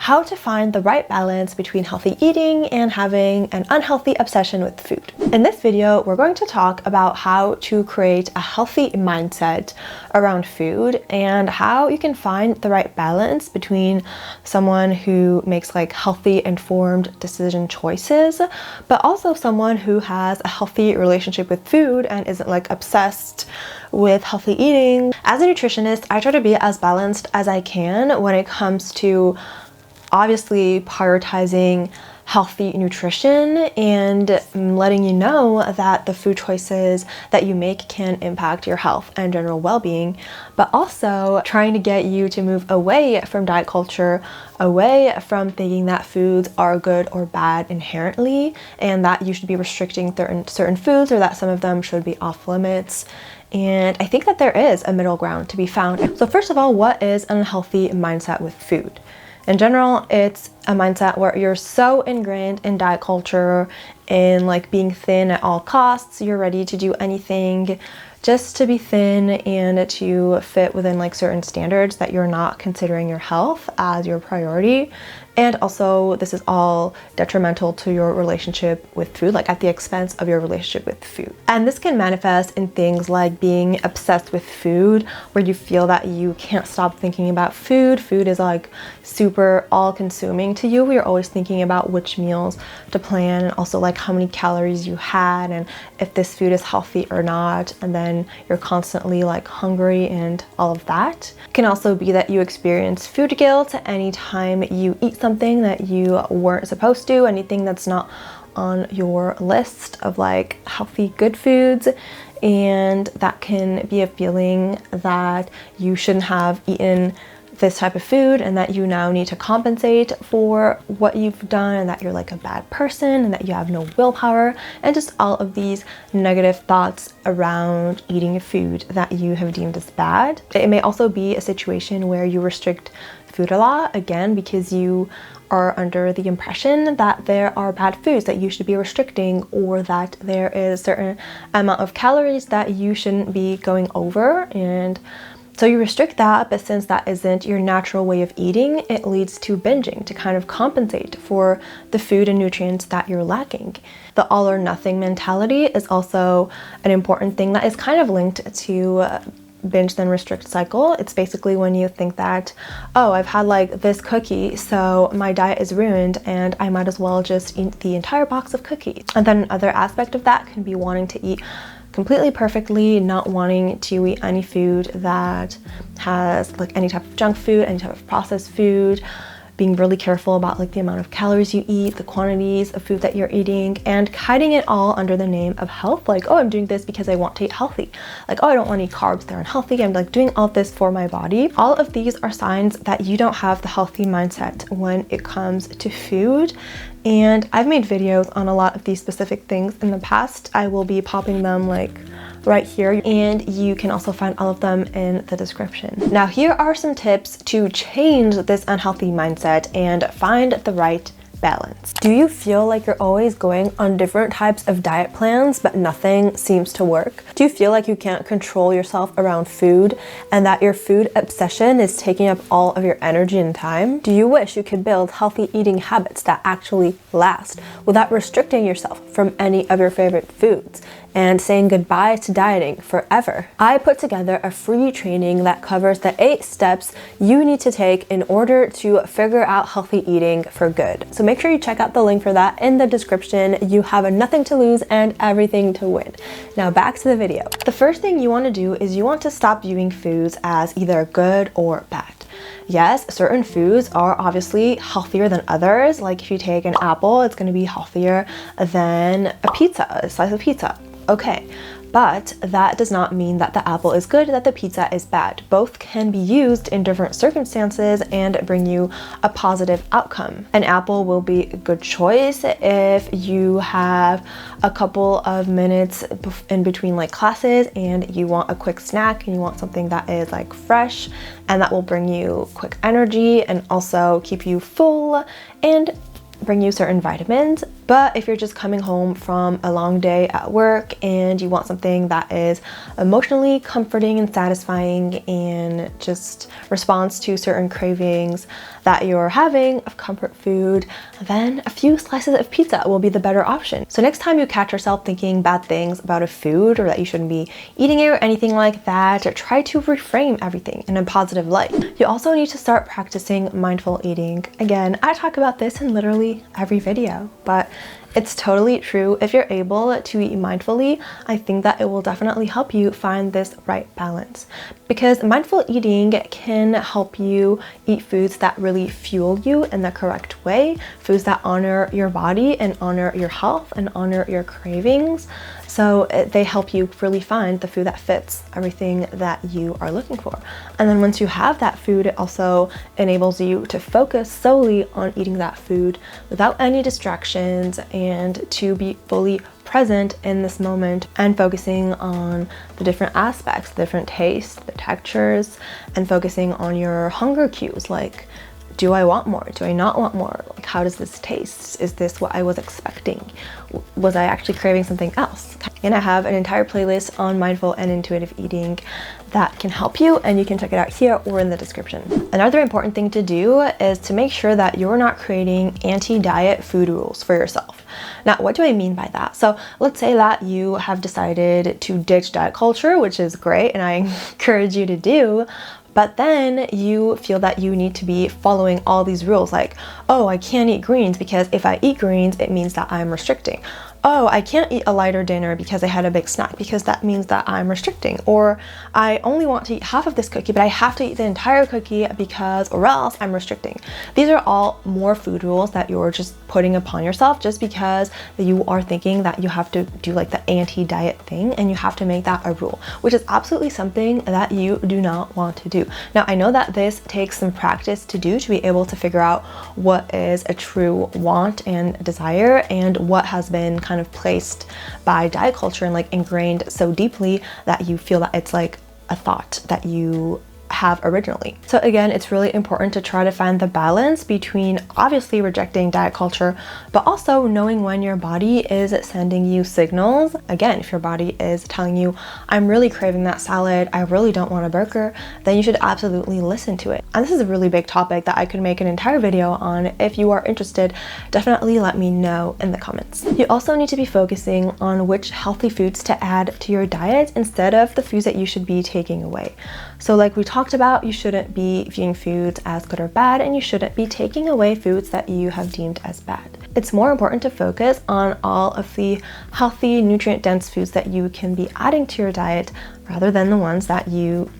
how to find the right balance between healthy eating and having an unhealthy obsession with food. In this video, we're going to talk about how to create a healthy mindset around food and how you can find the right balance between someone who makes like healthy, informed decision choices, but also someone who has a healthy relationship with food and isn't like obsessed with healthy eating. As a nutritionist, I try to be as balanced as I can when it comes to obviously prioritizing healthy nutrition and letting you know that the food choices that you make can impact your health and general well-being, but also trying to get you to move away from diet culture, away from thinking that foods are good or bad inherently and that you should be restricting certain foods or that some of them should be off limits. And I think that there is a middle ground to be found. So first of all, what is an unhealthy mindset with food? In general, it's a mindset where you're so ingrained in diet culture and like being thin at all costs. You're ready to do anything just to be thin and to fit within like certain standards that you're not considering your health as your priority. And also this is all detrimental to your relationship with food, like at the expense of your relationship with food. And this can manifest in things like being obsessed with food, where you feel that you can't stop thinking about food. Food is like super all-consuming to you. You're always thinking about which meals to plan and also like how many calories you had and if this food is healthy or not. And then you're constantly like hungry and all of that. It can also be that you experience food guilt anytime you eat something that you weren't supposed to, anything that's not on your list of like healthy good foods. And that can be a feeling that you shouldn't have eaten this type of food and that you now need to compensate for what you've done and that you're like a bad person and that you have no willpower and just all of these negative thoughts around eating food that you have deemed as bad. It may also be a situation where you restrict food a lot, again, because you are under the impression that there are bad foods that you should be restricting or that there is a certain amount of calories that you shouldn't be going over, and so you restrict that. But since that isn't your natural way of eating, it leads to binging to kind of compensate for the food and nutrients that you're lacking. The all or nothing mentality is also an important thing that is kind of linked to binge then restrict cycle. It's basically when you think that, oh, I've had like this cookie, so my diet is ruined and I might as well just eat the entire box of cookies. And then another aspect of that can be wanting to eat completely perfectly, not wanting to eat any food that has like any type of junk food, any type of processed food, being really careful about like the amount of calories you eat, the quantities of food that you're eating, and hiding it all under the name of health. Like, oh, I'm doing this because I want to eat healthy. Like, oh, I don't want any carbs, they're unhealthy. I'm like doing all of this for my body. All of these are signs that you don't have the healthy mindset when it comes to food. And I've made videos on a lot of these specific things in the past. I will be popping them like right here, and you can also find all of them in the description. Now, here are some tips to change this unhealthy mindset and find the right balance. Do you feel like you're always going on different types of diet plans but nothing seems to work? Do you feel like you can't control yourself around food and that your food obsession is taking up all of your energy and time? Do you wish you could build healthy eating habits that actually last without restricting yourself from any of your favorite foods and saying goodbye to dieting forever? I put together a free training that covers the 8 steps you need to take in order to figure out healthy eating for good. So make sure you check out the link for that in the description. You have nothing to lose and everything to win. Now back to the video. The first thing you want to do is you want to stop viewing foods as either good or bad. Yes, certain foods are obviously healthier than others. Like if you take an apple, it's going to be healthier than a pizza, a slice of pizza. Okay, but that does not mean that the apple is good, that the pizza is bad. Both can be used in different circumstances and bring you a positive outcome. An apple will be a good choice if you have a couple of minutes in between like classes and you want a quick snack and you want something that is like fresh and that will bring you quick energy and also keep you full and bring you certain vitamins. But if you're just coming home from a long day at work and you want something that is emotionally comforting and satisfying and just responds to certain cravings that you're having of comfort food, then a few slices of pizza will be the better option. So next time you catch yourself thinking bad things about a food or that you shouldn't be eating it or anything like that, try to reframe everything in a positive light. You also need to start practicing mindful eating. Again, I talk about this in literally every video, but it's totally true. If you're able to eat mindfully, I think that it will definitely help you find this right balance, because mindful eating can help you eat foods that really fuel you in the correct way, foods that honor your body and honor your health and honor your cravings. So they help you really find the food that fits everything that you are looking for. And then once you have that food, it also enables you to focus solely on eating that food without any distractions and to be fully present in this moment and focusing on the different aspects, the different tastes, the textures, and focusing on your hunger cues, like, do I want more? Do I not want more? Like, how does this taste? Is this what I was expecting? Was I actually craving something else? And I have an entire playlist on mindful and intuitive eating that can help you, and you can check it out here or in the description. Another important thing to do is to make sure that you're not creating anti-diet food rules for yourself. Now, what do I mean by that? So let's say that you have decided to ditch diet culture, which is great, and I encourage you to do, but then you feel that you need to be following all these rules, like, oh, I can't eat greens because if I eat greens, it means that I'm restricting. Oh, I can't eat a lighter dinner because I had a big snack because that means that I'm restricting. Or I only want to eat half of this cookie, but I have to eat the entire cookie because, or else I'm restricting. These are all more food rules that you're just putting upon yourself just because you are thinking that you have to do like the anti-diet thing and you have to make that a rule, which is absolutely something that you do not want to do. Now, I know that this takes some practice to do, to be able to figure out what is a true want and desire and what has been kind of placed by diet culture and like ingrained so deeply that you feel that it's like a thought that you have originally. So again, it's really important to try to find the balance between obviously rejecting diet culture, but also knowing when your body is sending you signals. Again, if your body is telling you, I'm really craving that salad, I really don't want a burger, then you should absolutely listen to it. And this is a really big topic that I could make an entire video on. If you are interested, definitely let me know in the comments. You also need to be focusing on which healthy foods to add to your diet instead of the foods that you should be taking away. So like we talked about, you shouldn't be viewing foods as good or bad, and you shouldn't be taking away foods that you have deemed as bad. It's more important to focus on all of the healthy, nutrient-dense foods that you can be adding to your diet rather than the ones that you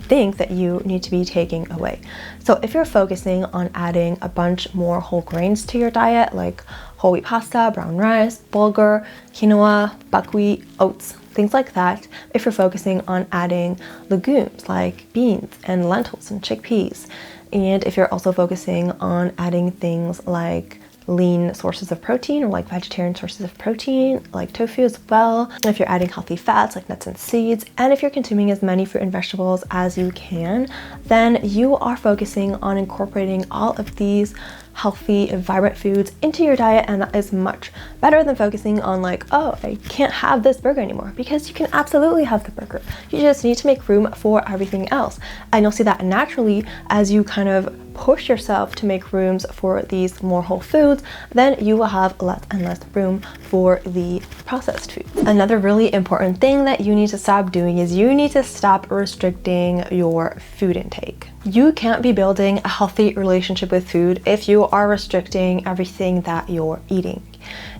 think that you need to be taking away. So if you're focusing on adding a bunch more whole grains to your diet, like whole wheat pasta, brown rice, bulgur, quinoa, buckwheat, oats, things like that, if you're focusing on adding legumes like beans and lentils and chickpeas, and if you're also focusing on adding things like lean sources of protein or like vegetarian sources of protein like tofu as well, and if you're adding healthy fats like nuts and seeds, and if you're consuming as many fruit and vegetables as you can, then you are focusing on incorporating all of these healthy, vibrant foods into your diet, and that is much better than focusing on like, oh, I can't have this burger anymore, because you can absolutely have the burger. You just need to make room for everything else. And you'll see that naturally as you kind of push yourself to make rooms for these more whole foods, then you will have less and less room for the processed foods. Another really important thing that you need to stop doing is you need to stop restricting your food intake. You can't be building a healthy relationship with food if you are restricting everything that you're eating.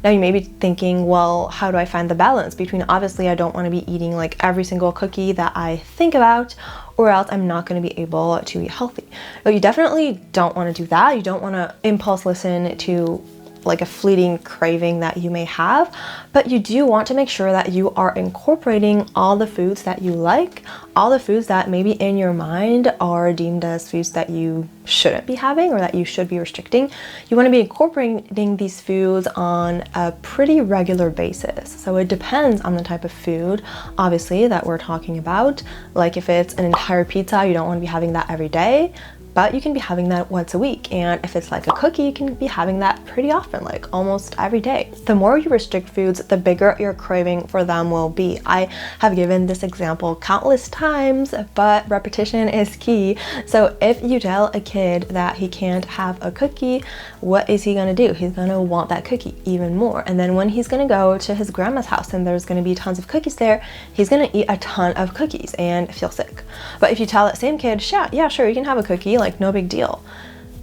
Now you may be thinking, well, how do I find the balance between, obviously I don't want to be eating like every single cookie that I think about, or else I'm not going to be able to eat healthy. But you definitely don't want to do that. You don't want to impulse listen to like a fleeting craving that you may have, but you do want to make sure that you are incorporating all the foods that you like, all the foods that maybe in your mind are deemed as foods that you shouldn't be having or that you should be restricting. You want to be incorporating these foods on a pretty regular basis. So it depends on the type of food, obviously, that we're talking about. Like if it's an entire pizza, you don't want to be having that every day. but you can be having that once a week. And if it's like a cookie, you can be having that pretty often, like almost every day. The more you restrict foods, the bigger your craving for them will be. I have given this example countless times, but repetition is key. So if you tell a kid that he can't have a cookie, what is he gonna do? He's gonna want that cookie even more. And then when he's gonna go to his grandma's house and there's gonna be tons of cookies there, he's gonna eat a ton of cookies and feel sick. But if you tell that same kid, yeah, sure, you can have a cookie, like no big deal,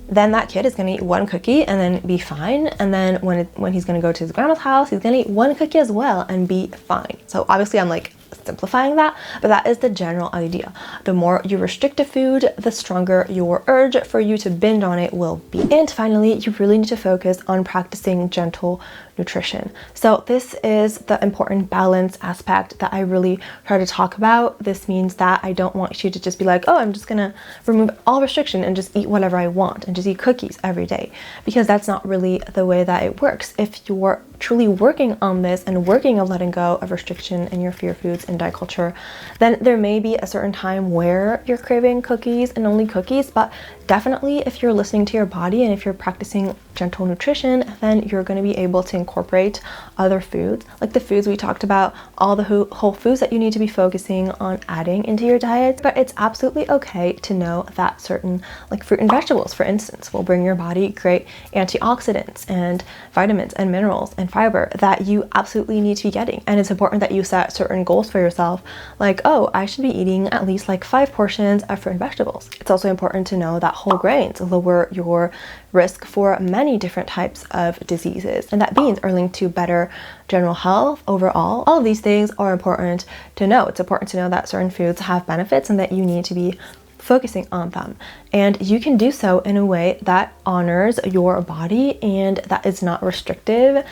then that kid is gonna eat one cookie and then be fine. And then when he's gonna go to his grandma's house, he's gonna eat one cookie as well and be fine. So obviously I'm like simplifying that, but that is the general idea. The more you restrict a food, the stronger your urge for you to binge on it will be. And finally, you really need to focus on practicing gentle nutrition. So this is the important balance aspect that I really try to talk about. This means that I don't want you to just be like, oh, I'm just gonna remove all restriction and just eat whatever I want and just eat cookies every day, because that's not really the way that it works. If you're truly working on this and working on letting go of restriction in your fear foods and diet culture, then there may be a certain time where you're craving cookies and only cookies, but definitely if you're listening to your body and if you're practicing gentle nutrition, then you're going to be able to incorporate other foods, like the foods we talked about, all the whole foods that you need to be focusing on adding into your diet. But it's absolutely okay to know that certain, like fruit and vegetables, for instance, will bring your body great antioxidants and vitamins and minerals and fiber that you absolutely need to be getting. And it's important that you set certain goals for yourself, like, oh, I should be eating at least like 5 portions of fruit and vegetables. It's also important to know that whole grains lower your risk for many different types of diseases, and that beans are linked to better general health overall. All of these things are important to know. It's important to know that certain foods have benefits and that you need to be focusing on them. And you can do so in a way that honors your body and that is not restrictive,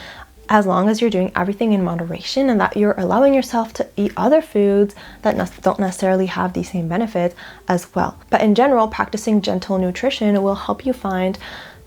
as long as you're doing everything in moderation and that you're allowing yourself to eat other foods that don't necessarily have the same benefits as well. But in general, practicing gentle nutrition will help you find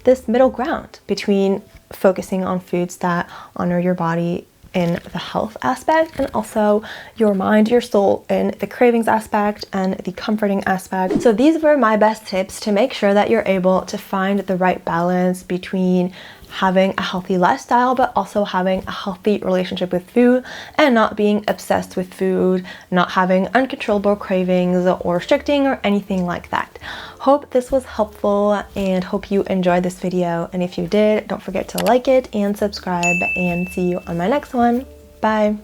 this middle ground between focusing on foods that honor your body in the health aspect and also your mind, your soul in the cravings aspect and the comforting aspect. So these were my best tips to make sure that you're able to find the right balance between having a healthy lifestyle but also having a healthy relationship with food and not being obsessed with food, not having uncontrollable cravings or restricting or anything like that. Hope this was helpful and hope you enjoyed this video, and if you did, don't forget to like it and subscribe, and see you on my next one. Bye.